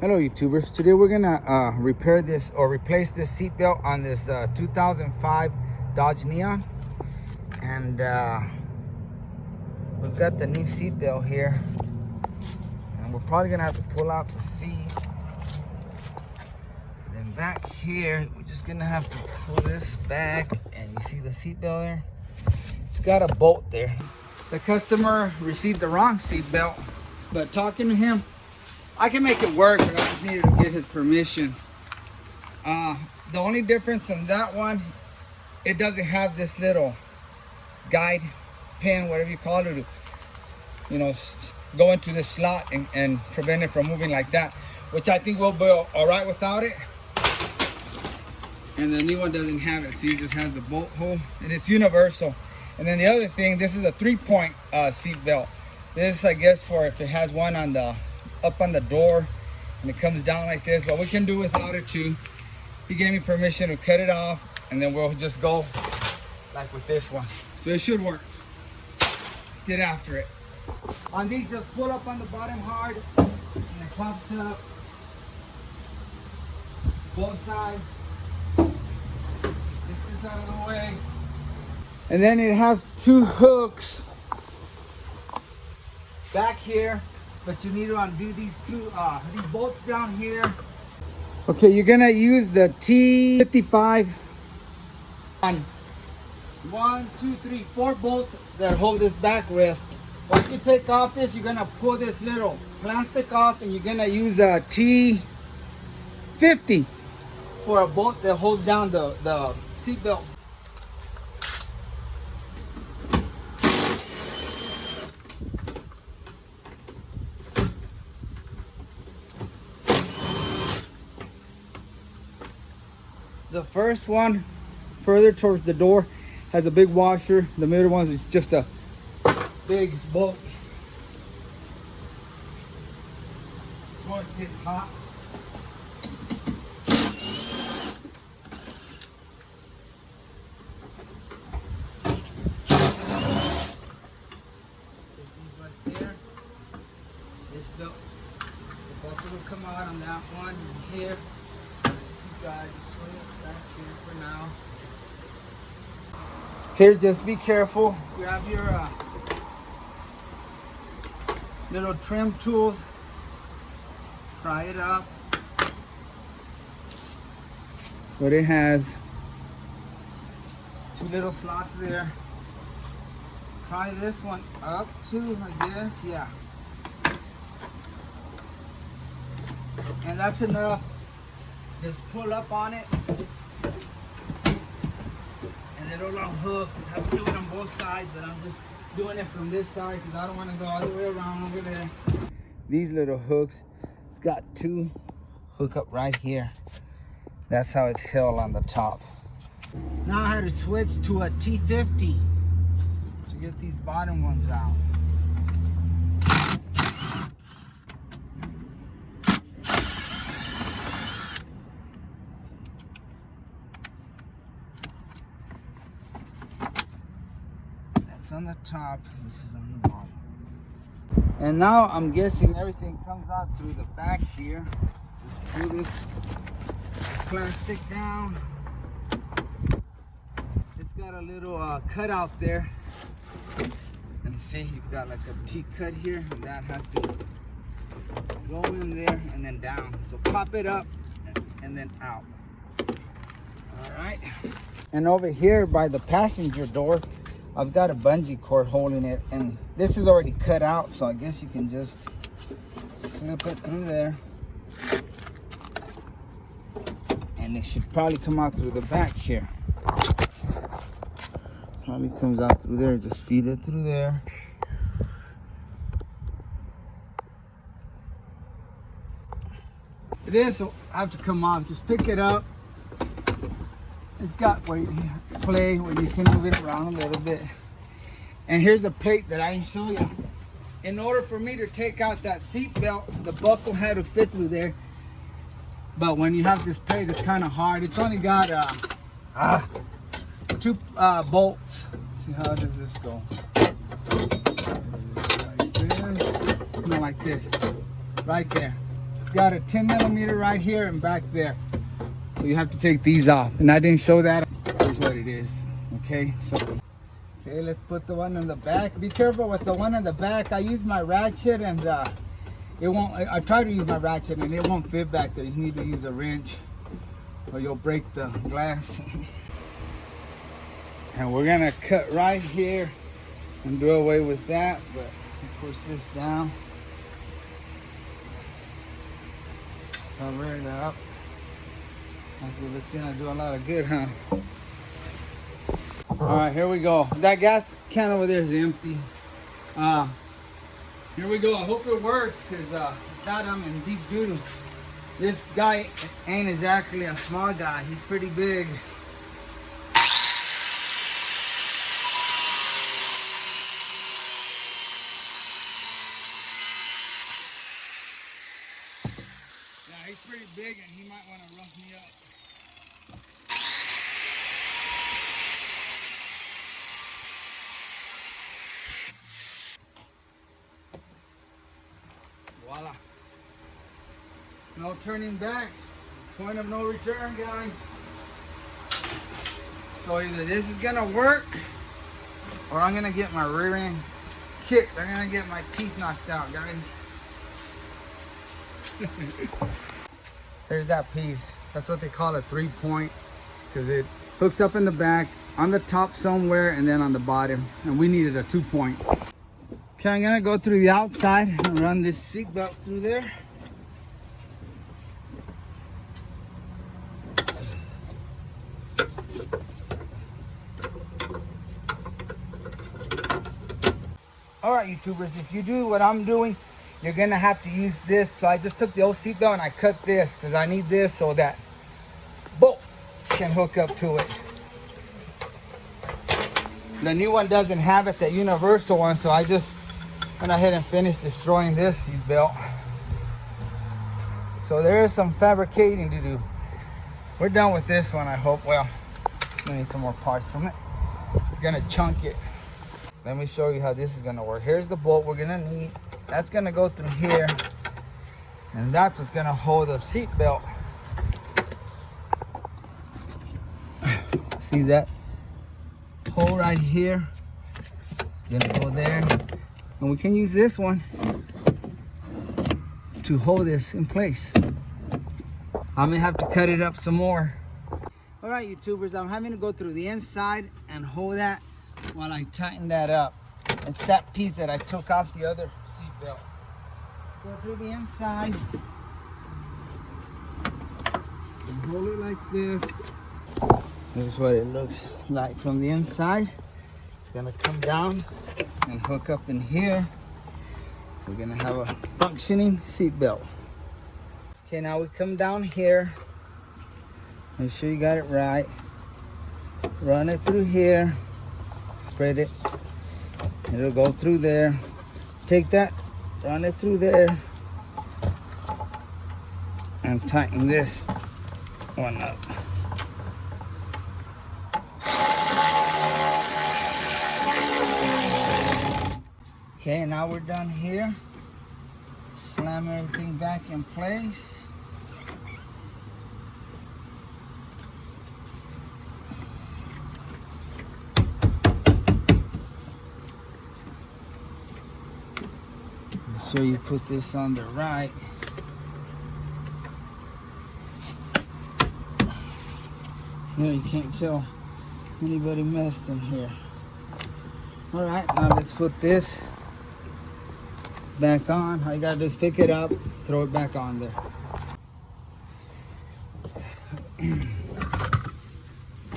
Hello YouTubers, today we're gonna repair this or replace this seat belt on this 2005 Dodge Neon. And we've got the new seat belt here, and we're probably gonna have to pull out the seat. Then back here we're just gonna have to pull this back, and you see the seat belt there, it's got a bolt there. The customer received the wrong seat belt, but talking to him, I can make it work, but I just needed to get his permission. The only difference in that one, it doesn't have this little guide pin, whatever you call it, to, go into this slot and prevent it from moving like that, which I think will be all right without it. And the new one doesn't have it. See, it just has the bolt hole, and it's universal. And then the other thing, this is a 3-point seat belt. This, I guess, for if it has one on the up on the door and it comes down like this, but we can do without it too. He gave me permission to cut it off, and then we'll just go like with this one, so it should work. Let's get after it. On these, just pull up on the bottom hard and it pops up both sides. Get this out of the way, and then it has 2 hooks back here, but you need to undo these these bolts down here. Okay, you're gonna use the T55 on 1, 2, 3, 4 bolts that hold this backrest. Once you take off this, you're gonna pull this little plastic off, and you're gonna use a T50 for a bolt that holds down the seat belt. The first one, further towards the door, has a big washer. The middle one is just a big bolt. This one's getting hot. Set these right there. This belt, the buckle will come out on that one and here. Just swing it back here for now. Here, just be careful. Grab your little trim tools. Pry it up. But it has 2 little slots there. Pry this one up too, I guess. Yeah. And that's enough. Just pull up on it, and it'll unhook. You have to do it on both sides, but I'm just doing it from this side because I don't want to go all the way around over there. These little hooks, it's got 2 hook up right here. That's how it's held on the top. Now I had to switch to a T50 to get these bottom ones out. On the top, this is on the bottom. And now I'm guessing everything comes out through the back here. Just pull this plastic down. It's got a little cutout there, and see, you've got like a T cut here, and that has to go in there and then down. So pop it up and then out. All right. And over here by the passenger door, I've got a bungee cord holding it, and this is already cut out, so I guess you can just slip it through there. And it should probably come out through the back here. Probably comes out through there, just feed it through there. This will have to come off, just pick it up. It's got where you play, where you can move it around a little bit. And here's a plate that I didn't show you. In order for me to take out that seat belt, the buckle had to fit through there. But when you have this plate, it's kind of hard. It's only got 2 bolts. Let's see, how does this go? Like this. No, like this. Right there. It's got a 10 millimeter right here and back there. So you have to take these off. And I didn't show that. Here's what it is. Okay, so okay, let's put the one in the back. Be careful with the one in the back. I use my ratchet and it won't. I try to use my ratchet and it won't fit back there. You need to use a wrench or you'll break the glass. And we're gonna cut right here and do away with that, but push this down, cover it up. I think it's gonna do a lot of good, huh? All right, here we go. That gas can over there is empty. Here we go. I hope it works, because if not, I'm in deep doo-doo. This guy ain't exactly a small guy. He's pretty big. Yeah, he's pretty big and he might want to rough me up. Voila. No turning back. Point of no return, guys. So either this is gonna work or I'm gonna get my rear end kicked. I'm gonna get my teeth knocked out, guys. There's that piece. That's what they call a 3-point, because it hooks up in the back, on the top somewhere, and then on the bottom. And we needed a 2-point. Okay, I'm gonna go through the outside and run this seat belt through there. All right, YouTubers, if you do what I'm doing, you're gonna have to use this. So I just took the old seatbelt and I cut this because I need this so that bolt can hook up to it. The new one doesn't have it, the universal one, so I just went ahead and finished destroying this seatbelt. So there is some fabricating to do. We're done with this one, I hope. Well, we need some more parts from it. It's gonna chunk it. Let me show you how this is gonna work. Here's the bolt we're gonna need. That's gonna go through here. And that's what's gonna hold the seat belt. See that hole right here? It's gonna go there. And we can use this one to hold this in place. I may have to cut it up some more. All right, YouTubers, I'm having to go through the inside and hold that while I tighten that up. It's that piece that I took off the other seat belt. Let's go through the inside and hold it like this. This is what it looks like from the inside. It's gonna come down and hook up in here. We're gonna have a functioning seat belt. Okay, now we come down here. Make sure you got it right. Run it through here. Spread it. It'll go through there. Take that, run it through there, and tighten this one up. Okay, now we're done here. Slam everything back in place. So you put this on the right. No, you can't tell anybody messed in here. All right, now let's put this back on. All you gotta do is pick it up, throw it back on there.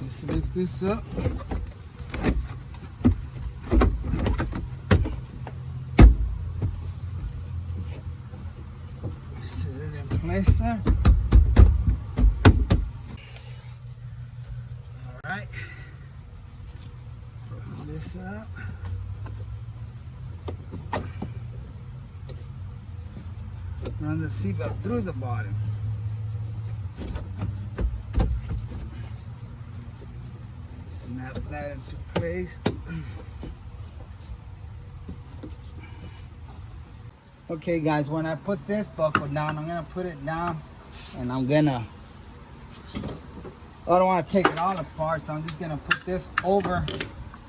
Let's lift this up. Set it in place there. All right. Roll this up. Run the seatbelt through the bottom. Snap that into place. Okay guys, when I put this buckle down, I'm gonna put it down and I don't want to take it all apart, so I'm just gonna put this over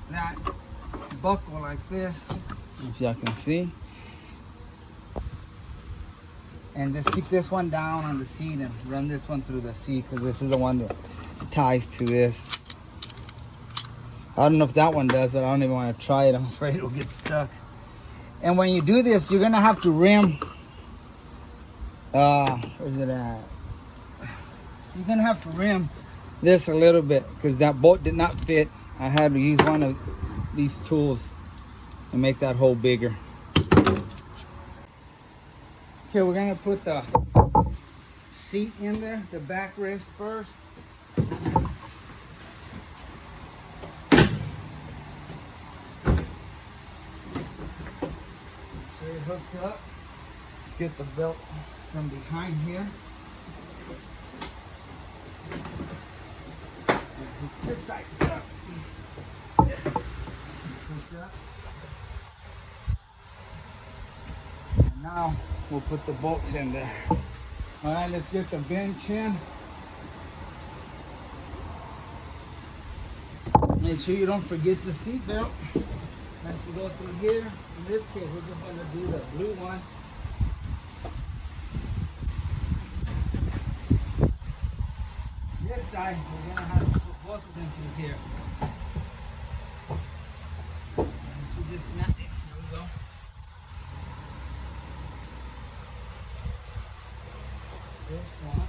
that buckle like this, if y'all can see, and just keep this one down on the seat and run this one through the seat, because this is the one that ties to this. I don't know if that one does, but I don't even want to try it. I'm afraid it'll get stuck. And when you do this, you're gonna have to rim. Where's it at? You're gonna have to rim this a little bit because that bolt did not fit. I had to use one of these tools and make that hole bigger. Okay, we're gonna put the seat in there, the back ribs first. So it hooks up. Let's get the belt from behind here. This side up. And now we'll put the bolts in there. All right, let's get the bench in. Make sure you don't forget the seat belt. Has to go through here. In this case, we're just gonna do the blue one. This side, we're gonna have to put both of them through here. And so just snap it. Here we go. This one.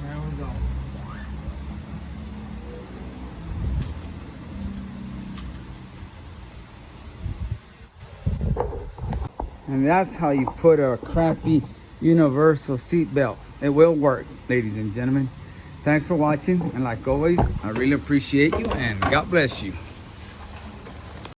There we go. And that's how you put a crappy universal seat belt. It will work, ladies and gentlemen. Thanks for watching, and like always, I really appreciate you, and God bless you.